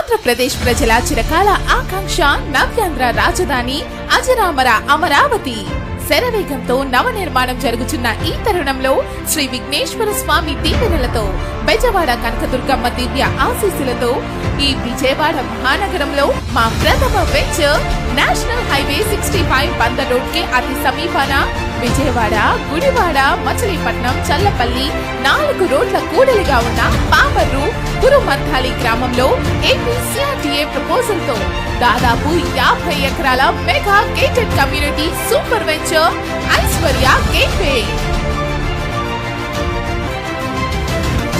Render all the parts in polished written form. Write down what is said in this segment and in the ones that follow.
ఆంధ్రప్రదేశ్ ప్రజల చిరకాల ఆకాంక్ష నవ్యాంధ్ర రాజధాని అజరామర అమరావతి శరవేగంతో నవ నిర్మాణం జరుగుతున్న ఈ తరుణంలో శ్రీ విఘ్నేశ్వర స్వామి దీవెనలతో బెజవాడ కనకదుర్గమ్మ దివ్య ఆశీస్సులతో ఈ విజయవాడ మహానగరంలో మా ప్రథమ venture national highway 65 Bandar road కి అతి సమీపాన విజయవాడ, గుడివాడ, మచిలీపట్నం, చల్లపల్లి 4 రోడ్ల కూడలిగా ఉన్న పామర్రు కురుమంథాలి గ్రామంలో ఏపీసీఆర్టీఏ ప్రపోజల్ తో దాదాపు 50 ఎకరాల mega gated community super venture Aishwarya gateway.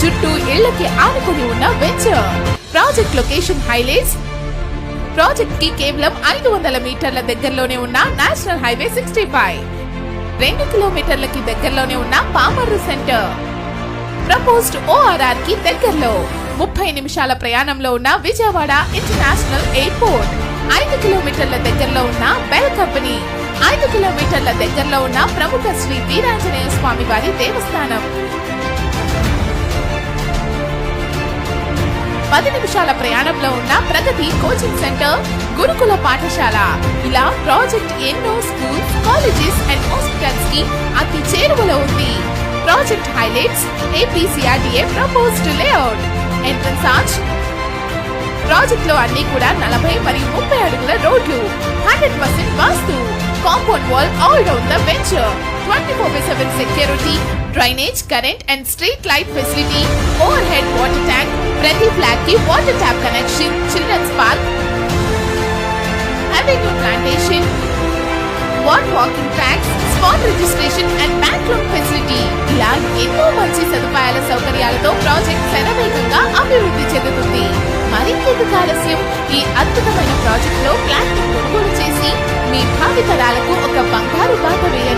చుట్టూ ఇళ్లకి ఆనుకుని ఉన్న venture project location highlights. Project కి కేవలం 500 మీటర్ల దగ్గరలోనే ఉన్న నేషనల్ హైవే 65, 2 కిలోమీటర్లకి దగ్గరలోనే ఉన్న పామర్రు సెంటర్, ప్రపోజ్డ్ ORR కి దగ్గరలో 30 నిమిషాల ప్రయాణంలో ఉన్న విజయవాడ ఇంటర్నేషనల్ ఎయిర్పోర్ట్, 5 కిలోమీటర్ల దగ్గరలో ఉన్న బెల్ కంపెనీ, 5 కిలోమీటర్ల దగ్గరలో ఉన్న ప్రముఖ శ్రీ వీరాంజనేయ స్వామి వారి దేవస్థానం, 10 నిమిషాల ప్రయాణంలో ఉన్న ప్రగతి కోచింగ్ సెంటర్, గురుకుల పాఠశాల. ఇలా ప్రాజెక్ట్ ఎన్నో స్కూల్స్, కాలేజెస్ అండ్ హాస్పిటల్స్ కి అతి చేరువలో ఉంది. Project highlights APCRTA proposed layout, entrance arch. Project లో అన్ని కూడా 40 మరియు 30 అడుగుల రోడ్లు, 100% vastu, compound wall all down the venture, 24/7 security, drainage, current and street light facility, overhead water tank, ప్రతి ఫ్లాట్ కి water tap connection, children's park, avenue plantation, walking tracks, spot registration and bank loan facility. ఇలా ఎన్నో మంచి సదుపాయాల సౌకర్యాలతో project శరవేగంగా అభివృద్ధి చెందుతుంది. మరింకెందుకు ఆలస్యం? ఈ అద్భుతమైన ప్రాజెక్ట్ లో ఫ్లాట్ ని కొనుగోలు చేసి మీ భావితరాలకు ఒక బంగారు బాట వేయండి.